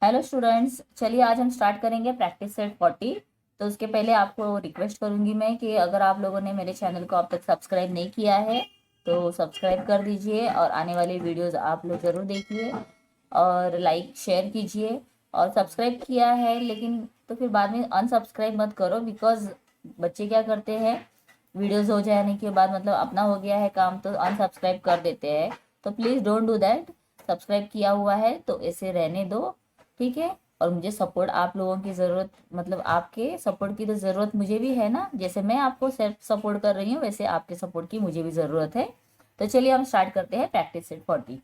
Hello students, चलिए आज हम स्टार्ट करेंगे प्रैक्टिस सेट 40। तो उसके पहले आपको रिक्वेस्ट करूंगी मैं कि अगर आप लोगों ने मेरे चैनल को अब तक सब्सक्राइब नहीं किया है तो सब्सक्राइब कर दीजिए और आने वाली वीडियोस आप लोग ज़रूर देखिए और लाइक शेयर कीजिए। और सब्सक्राइब किया है लेकिन तो फिर बाद में अनसब्सक्राइब मत करो, बिकॉज बच्चे क्या करते हैं, वीडियोस हो जाने के बाद मतलब अपना हो गया है काम तो अनसब्सक्राइब कर देते हैं। तो please don't do that. Subscribe किया हुआ है तो ऐसे रहने दो, ठीक है। और मुझे सपोर्ट आप लोगों की ज़रूरत, मतलब आपके सपोर्ट की तो ज़रूरत मुझे भी है ना। जैसे मैं आपको सेल्फ सपोर्ट कर रही हूँ वैसे आपके सपोर्ट की मुझे भी ज़रूरत है। तो चलिए हम स्टार्ट करते हैं प्रैक्टिस सेट 40।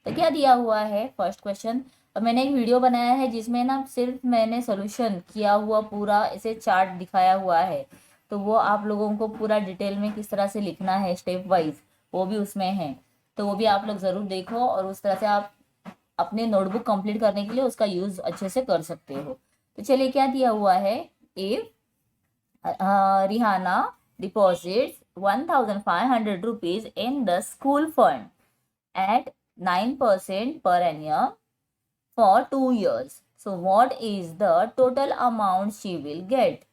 तो क्या दिया हुआ है फर्स्ट क्वेश्चन। और मैंने एक वीडियो बनाया है जिसमें ना सिर्फ मैंने सोल्यूशन किया हुआ पूरा ऐसे चार्ट दिखाया हुआ है। तो वो आप लोगों को पूरा डिटेल में किस तरह से लिखना है स्टेप वाइज वो भी उसमें है। तो वो भी आप लोग ज़रूर देखो और उस तरह से आप अपने नोटबुक कंप्लीट करने के लिए उसका यूज अच्छे से कर सकते हो। तो चलिए क्या दिया हुआ है। If Rihana deposits 1500 rupees in the school fund at 9% per annum for 2 years. So what is the total amount she will get?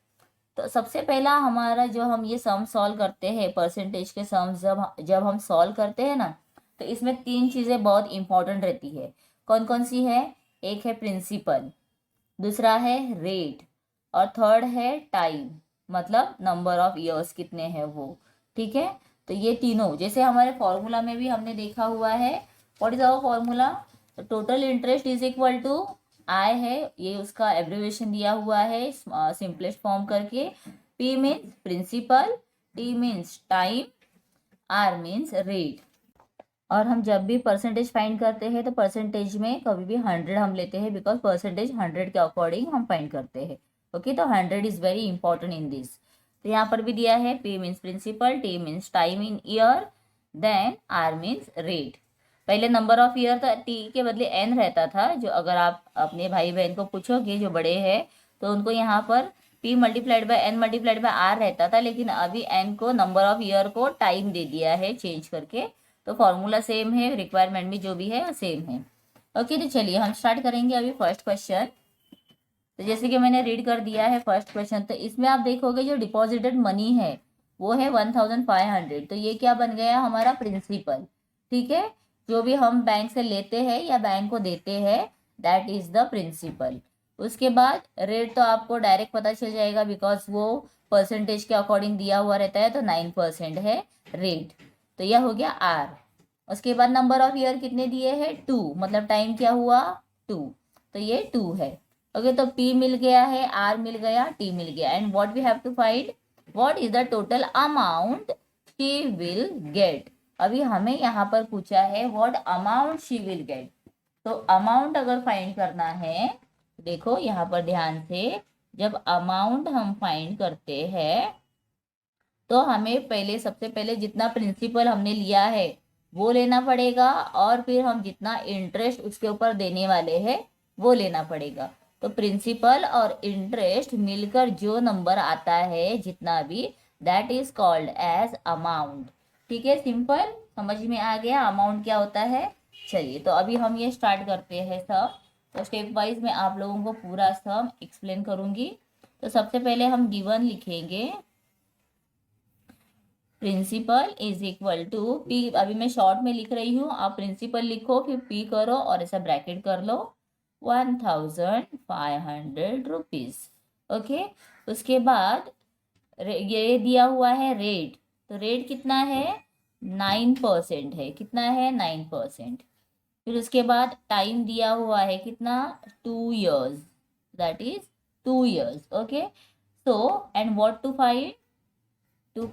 तो सबसे पहला हमारा जो हम ये सम सॉल्व करते हैं, परसेंटेज के सम जब जब हम सॉल्व करते हैं ना, तो इसमें तीन चीज़ें बहुत इंपॉर्टेंट रहती है। कौन कौन सी है? एक है प्रिंसिपल, दूसरा है रेट और थर्ड है टाइम, मतलब नंबर ऑफ ईयर्स कितने हैं वो। ठीक है। तो ये तीनों जैसे हमारे फॉर्मूला में भी हमने देखा हुआ है। What is our formula? Total interest is equal to I है, ये उसका एब्रिविएशन दिया हुआ है सिंपलेस्ट फॉर्म करके। P means principal, T means time, R means rate. और हम जब भी परसेंटेज फाइंड करते हैं तो परसेंटेज में कभी भी 100 हम लेते हैं, बिकॉज परसेंटेज 100 के अकॉर्डिंग हम फाइंड करते हैं। ओके, तो 100 is very important in this. तो यहाँ पर भी दिया है P means principal, T means time in year, then R means rate. पहले नंबर ऑफ ईयर तो टी के बदले एन रहता था, जो अगर आप अपने भाई बहन को पूछोगे जो बड़े हैं तो उनको यहाँ पर P multiplied by N multiplied by R रहता था, लेकिन अभी एन को नंबर ऑफ ईयर को टाइम दे दिया है चेंज करके। तो फॉर्मूला सेम है, रिक्वायरमेंट भी जो भी है सेम है। ओके, तो चलिए हम स्टार्ट करेंगे अभी फर्स्ट क्वेश्चन। तो जैसे कि मैंने रीड कर दिया है फर्स्ट क्वेश्चन, तो इसमें आप देखोगे जो डिपॉजिटेड मनी है वो है 1500। तो ये क्या बन गया हमारा? प्रिंसिपल। ठीक है, जो भी हम बैंक से लेते हैं या बैंक को देते हैं दैट इज द प्रिंसिपल। उसके बाद रेट तो आपको डायरेक्ट पता चल जाएगा, बिकॉज वो परसेंटेज के अकॉर्डिंग दिया हुआ रहता है, तो 9% है रेट। तो यह हो गया आर। उसके बाद नंबर ऑफ ईयर कितने दिए हैं? 2, मतलब टाइम क्या हुआ? 2। तो ये 2 है। ओके, तो P मिल गया है, R मिल गया, T मिल गया, and what we have to find? What is the total amount she will get? अभी हमें यहाँ पर पूछा है what amount she will get. तो अमाउंट अगर फाइंड करना है, देखो यहाँ पर ध्यान से, जब अमाउंट हम फाइंड करते हैं तो हमें पहले सबसे पहले जितना प्रिंसिपल हमने लिया है वो लेना पड़ेगा, और फिर हम जितना इंटरेस्ट उसके ऊपर देने वाले हैं वो लेना पड़ेगा। तो प्रिंसिपल और इंटरेस्ट मिलकर जो नंबर आता है जितना भी, that is called as amount. ठीक है, सिंपल समझ में आ गया अमाउंट क्या होता है। चलिए, तो अभी हम ये स्टार्ट करते हैं सब। तो स्टेप वाइज मैं आप लोगों को पूरा सम एक्सप्लेन करूंगी। तो सबसे पहले हम गिवन लिखेंगे, principal is equal to P. अभी मैं शॉर्ट में लिख रही हूँ, आप प्रिंसिपल लिखो फिर पी करो और ऐसा ब्रैकेट कर लो, 1500 रुपीज। ओके, उसके बाद ये दिया हुआ है रेट। तो रेट कितना है? 9% है। कितना है? 9%। फिर उसके बाद टाइम दिया हुआ है कितना? 2 years, that is 2 years। Okay, so and what to find? To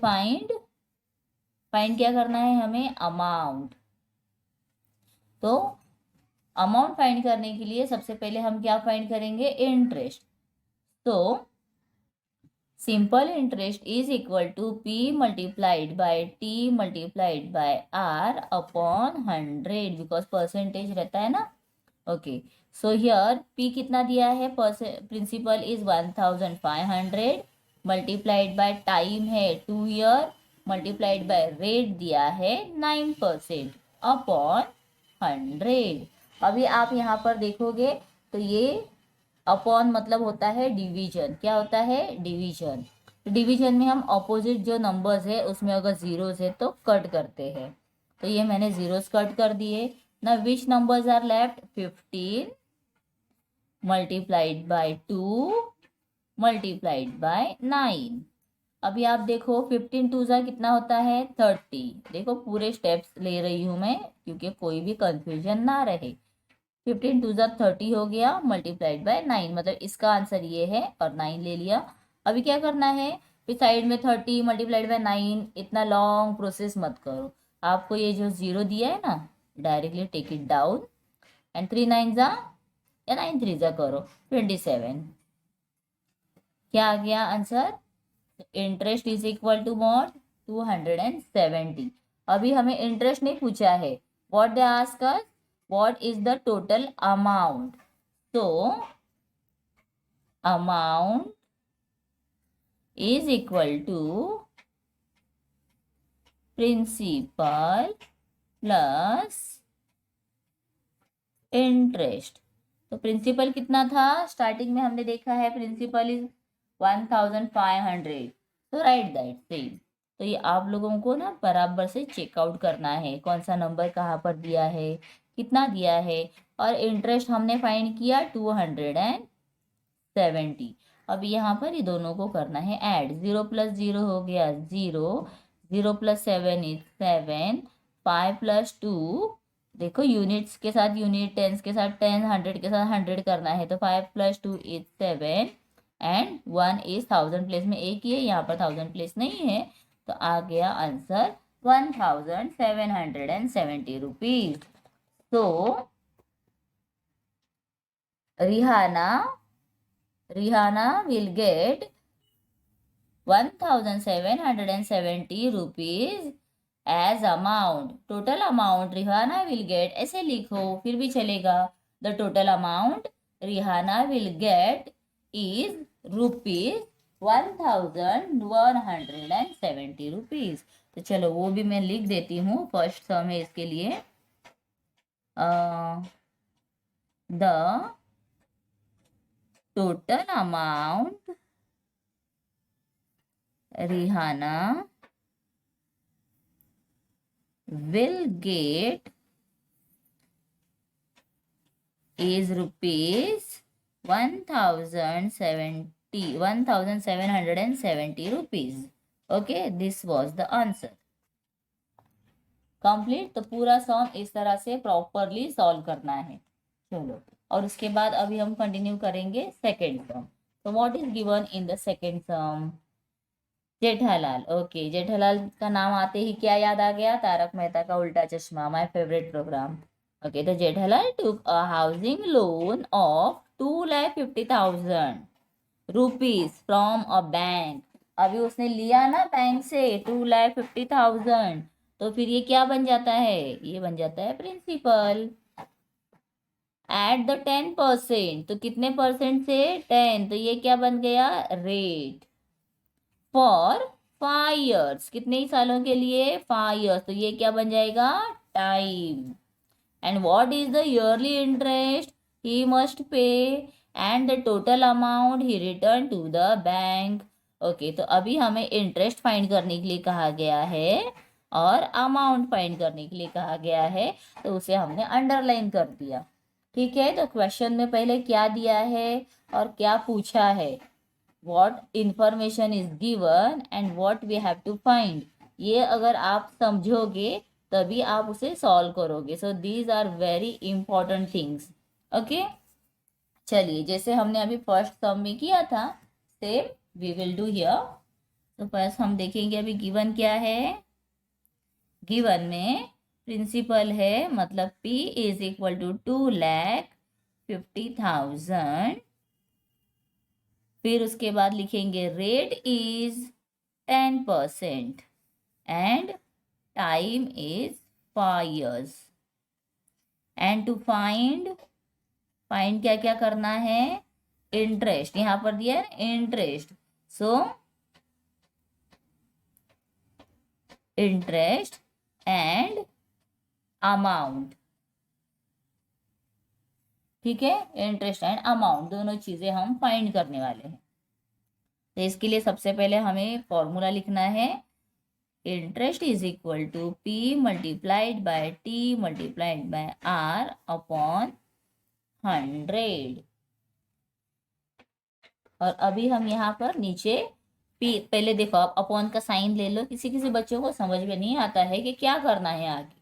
find क्या करना है हमें? अमाउंट। तो अमाउंट फाइंड करने के लिए सबसे पहले हम क्या फाइंड करेंगे? इंटरेस्ट। तो simple interest is equal to P multiplied by T multiplied by R upon 100, because percentage रहता है ना। ओके, सो हियर पी कितना दिया है? Principal is 1500 multiplied by time है 2 year मल्टीप्लाइड बाय रेट दिया है 9% अपॉन 100। अभी आप यहाँ पर देखोगे तो ये अपॉन मतलब होता है डिवीजन। क्या होता है? डिवीजन। डिवीजन में हम ऑपोजिट जो नंबर्स है उसमें अगर जीरोस है तो कट करते हैं। तो ये मैंने जीरोस कट कर दिए ना। Which numbers are left? 15 multiplied by 2 multiplied by 9। अभी आप देखो 15 टू जा कितना होता है? 30। देखो पूरे स्टेप्स ले रही हूँ मैं क्योंकि कोई भी कंफ्यूजन ना रहे। 15 टू जा 30 हो गया मल्टीप्लाइड बाय 9, मतलब इसका आंसर ये है और 9 ले लिया। अभी क्या करना है? फिर साइड में 30 मल्टीप्लाइड बाय 9, इतना लॉन्ग प्रोसेस मत करो। आपको ये जो जीरो दिया है ना, directly take it down and 3 9 जा या 9 3 जा करो 27। क्या आ गया answer? Interest is equal to what? 270। अभी हमें इंटरेस्ट नहीं पूछा है। What they ask us? What is the total amount? तो amount is equal to principal plus interest. तो प्रिंसिपल कितना था? स्टार्टिंग में हमने देखा है प्रिंसिपल इज 1500। तो राइट दैट सेम। तो ये आप लोगों को ना बराबर से चेकआउट करना है कौन सा नंबर कहाँ पर दिया है, कितना दिया है। और इंटरेस्ट हमने फाइंड किया 270। अब यहाँ पर ये दोनों को करना है ऐड। 0 प्लस 0 हो गया 0, 0 प्लस 7 इज 7, 5 प्लस 2। देखो यूनिट्स के साथ यूनिट, टेंस के साथ 10, 100 के साथ 100 करना है। तो 5 plus 2 is 7 and 1 is 1000 place में एक ही है, यहाँ पर 1000 प्लेस नहीं है। तो आ गया आंसर 1770 रुपीज। तो Rihana will get 1770 rupees as amount. Total amount Rihana will get, ऐसे लिखो फिर भी चलेगा। The total amount Rihana will get is rupees 1170 rupees। तो चलो वो भी मैं लिख देती हूँ। फर्स्ट सम है इसके लिए। The total amount Rihana will get is rupees 1770 rupees. Okay, this was the answer. Complete. तो पूरा सम इस तरह से प्रॉपरली सॉल्व करना है। चलो, और उसके बाद अभी हम कंटिन्यू करेंगे सेकेंड सम। तो what is given in the second sum? Jethalal. Okay, Jethalal का नाम आते ही क्या याद आ गया? तारक मेहता का उल्टा चश्मा, माय फेवरेट प्रोग्राम। ओके, तो Jethalal took a housing loan of 2,50,000 rupees from a bank. अभी उसने लिया ना बैंक से 2,50,000, तो फिर ये क्या बन जाता है? ये बन जाता है प्रिंसिपल। एट द 10%, तो कितने परसेंट से? 10, तो ये क्या बन गया? रेट। फॉर 5 years, कितने ही सालों के लिए? 5 years, तो ये क्या बन जाएगा? Time. And what is the yearly interest he must pay and the total amount he return to the bank. Okay, तो अभी हमें इंटरेस्ट फाइंड करने के लिए कहा गया है और अमाउंट फाइंड करने के लिए कहा गया है, तो उसे हमने अंडरलाइन कर दिया। ठीक है, तो क्वेश्चन में पहले क्या दिया है और क्या पूछा है, what information is given and what we have to find, ये अगर आप समझोगे तभी आप उसे सॉल्व करोगे। So these are very important things. Okay, चलिए जैसे हमने अभी फर्स्ट सम में किया था same we will do here. तो फर्स्ट हम देखेंगे अभी गिवन क्या है। गिवन में प्रिंसिपल है, मतलब P इज इक्वल टू 2,50,000। फिर उसके बाद लिखेंगे rate is 10% and time is 5 years। And to find क्या क्या करना है? इंटरेस्ट, यहां पर दिया है interest. So interest and amount. ठीक है, इंटरेस्ट एंड अमाउंट दोनों चीजें हम फाइंड करने वाले हैं। तो इसके लिए सबसे पहले हमें फॉर्मूला लिखना है, interest is equal to P multiplied by T multiplied by R upon 100। और अभी हम यहाँ पर नीचे पी, पहले देखो आप अपॉन का साइन ले लो, किसी किसी बच्चों को समझ में नहीं आता है कि क्या करना है आगे।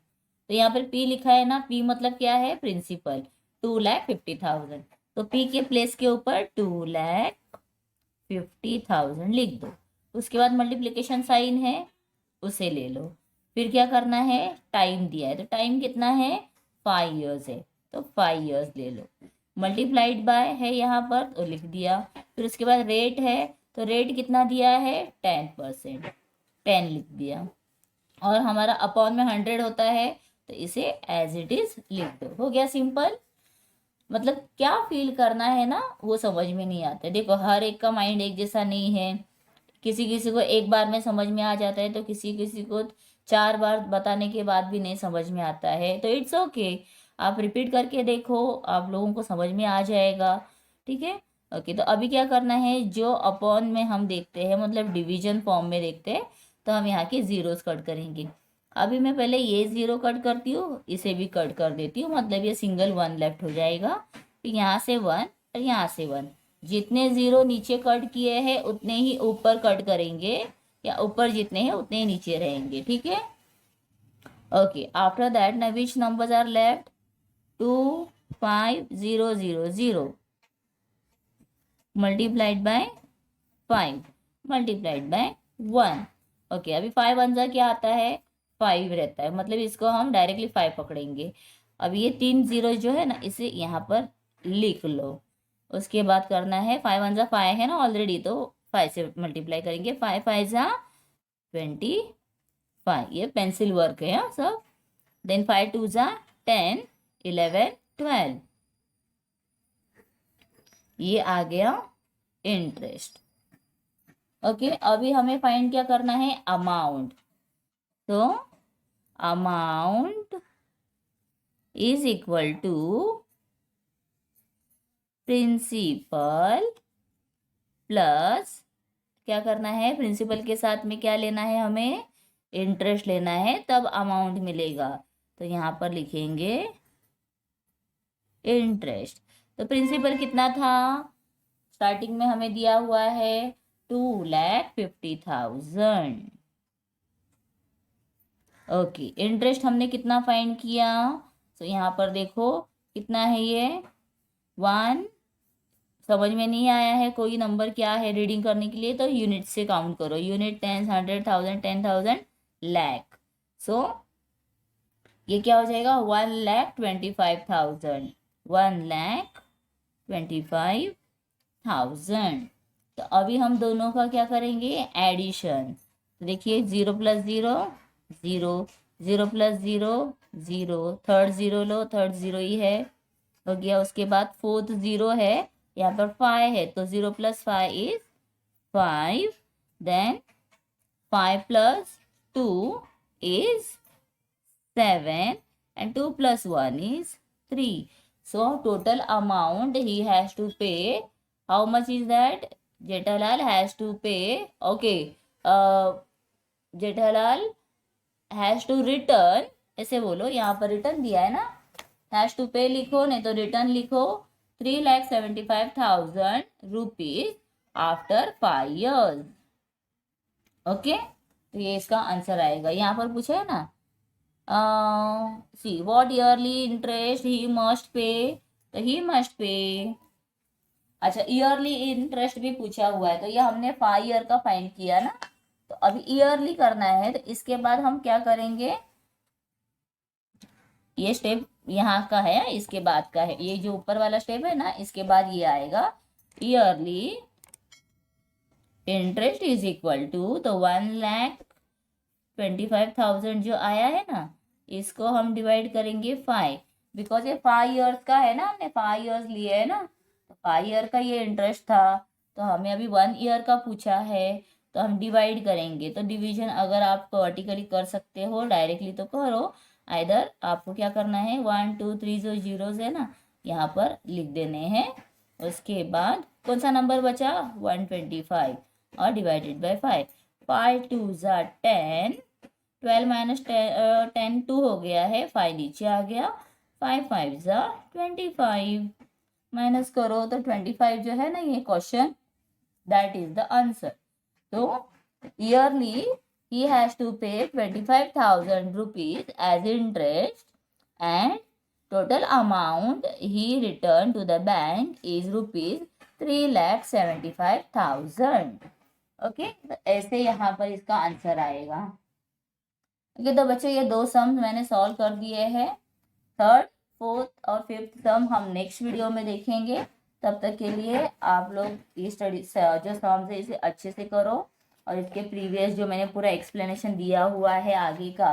तो यहाँ पर पी लिखा है ना, पी मतलब क्या है, प्रिंसिपल, 2,50,000। तो पी के प्लेस के ऊपर 2,50,000 लिख दो। उसके बाद मल्टीप्लिकेशन साइन है, उसे ले लो। फिर क्या करना है, टाइम दिया है, तो टाइम कितना है, 5 ईयर्स है, तो 5 ईयर्स ले लो। मल्टीप्लाइड बाय है यहाँ पर, तो लिख दिया। फिर उसके बाद रेट है, तो रेट कितना दिया है, 10%, 10 लिख दिया। और हमारा अपॉन में 100 होता है, तो इसे एज इट इज लिख दो। हो गया सिंपल। मतलब क्या फील करना है ना, वो समझ में नहीं आता। देखो हर एक का माइंड एक जैसा नहीं है, किसी किसी को एक बार में समझ में आ जाता है, तो किसी किसी को 4 बार बताने के बाद भी नहीं समझ में आता है। तो इट्स ओके, आप रिपीट करके देखो, आप लोगों को समझ में आ जाएगा। ठीक है, ओके। तो अभी क्या करना है, जो अपॉन में हम देखते हैं, मतलब डिवीजन फॉर्म में देखते हैं, तो हम यहाँ के जीरोस कट करेंगे। अभी मैं पहले ये 0 कट करती हूँ, इसे भी कट कर देती हूँ, मतलब ये सिंगल 1 लेफ्ट हो जाएगा। फिर यहाँ से 1 और यहाँ से 1, जितने 0 नीचे कट किए हैं उतने ही ऊपर कट करेंगे, या ऊपर जितने हैं उतने ही नीचे रहेंगे। ठीक है, ओके। आफ्टर दैट ना which numbers are left, 2 5 0 0 0 multiplied by 5 multiplied by 1। Okay, अभी 5 वन जा क्या आता है, 5 रहता है, मतलब इसको हम डायरेक्टली 5 पकड़ेंगे। अब ये 3 0 जो है ना, इसे यहाँ पर लिख लो। उसके बाद करना है, 5 वन जा 5 है ना ऑलरेडी, तो 5 से मल्टीप्लाई करेंगे। 5 5 जा 25, ये पेंसिल वर्क है सब। देन 5 2 जा 10 11 12, ये आ गया इंटरेस्ट। ओके, अभी हमें फाइंड क्या करना है, अमाउंट। तो amount is equal to principal plus, क्या करना है, प्रिंसिपल के साथ में क्या लेना है, हमें इंटरेस्ट लेना है, तब अमाउंट मिलेगा। तो यहाँ पर लिखेंगे इंटरेस्ट। तो प्रिंसिपल कितना था, स्टार्टिंग में हमें दिया हुआ है 2,50,000। ओके, इंटरेस्ट हमने कितना फाइंड किया, तो यहाँ पर देखो कितना है ये 1। समझ में नहीं आया है कोई नंबर क्या है रीडिंग करने के लिए, तो यूनिट से काउंट करो, यूनिट 10 100 1000 10,000 लाख। सो ये क्या हो जाएगा, 1,25,000, 1,25,000। तो अभी हम दोनों का क्या करेंगे, एडिशन। तो देखिए 0 + 0 0, 0 + 0 0, थर्ड 0 लो, थर्ड 0 ही है, हो गया। उसके बाद फोर्थ 0 है, यहाँ पर 5 है, तो 0 + 5 is 5। Then 5 + 2 is 7 and 2 + 1 is 3. So total amount he has to pay. How much is that? Jethalal has to pay. Okay. Jethalal has to return. ऐसे बोलो, यहाँ पर रिटर्न दिया है ना, हैज टू पे लिखो, नहीं तो रिटर्न लिखो, 3,75,000 रुपीज आफ्टर 5 years। ओके, तो ये इसका आंसर आएगा। यहाँ पर पूछा है ना, see what yearly interest he must पे, तो ही मस्ट पे। अच्छा, ईयरली इंटरेस्ट भी पूछा हुआ है, तो ये हमने 5 ईयर का फाइंड किया ना, तो अभी ईयरली करना है। तो इसके बाद हम क्या करेंगे, ये स्टेप यहाँ का है, इसके बाद का है, ये जो ऊपर वाला स्टेप है ना, इसके बाद ये आएगा yearly interest is equal to, तो 1,25,000 जो आया है ना, इसको हम डिवाइड करेंगे 5, बिकॉज ये 5 ईयर्स का है ना, हमने 5 ईयर्स लिए है ना, तो 5 ईयर का ये इंटरेस्ट था, तो हमें अभी 1 ईयर का पूछा है, तो हम डिवाइड करेंगे। तो डिवीजन अगर आप वर्टिकली कर सकते हो डायरेक्टली तो करो, आइदर आपको क्या करना है, 1 2 3 जो जीरोस है ना, यहाँ पर लिख देने हैं। उसके बाद कौन सा नंबर बचा, 125 और डिवाइडेड बाय 5। 5 2 ज़ा 10, 12 माइनस 10 2 हो गया है, 5 नीचे आ गया, 5 5 ज़ा 25, माइनस करो तो 25 जो है ना ये question, that is the answer. तो yearly he has to pay 25,000 rupees as interest and total amount he returned to the bank is rupees 3,75,000। Okay, तो ऐसे यहाँ पर इसका आंसर आएगा। ओके, तो बच्चों ये दो सम्स मैंने सॉल्व कर दिए हैं। थर्ड, फोर्थ और फिफ्थ सम हम नेक्स्ट वीडियो में देखेंगे। तब तक के लिए आप लोग ये स्टडी जो सम्स है इसे अच्छे से करो, और इसके प्रीवियस जो मैंने पूरा एक्सप्लेनेशन दिया हुआ है आगे का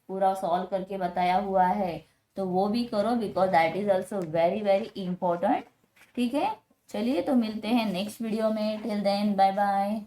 पूरा सॉल्व करके बताया हुआ है तो वो भी करो, because that is also very very important. ठीक है, चलिए तो मिलते हैं नेक्स्ट वीडियो में। Till then bye bye.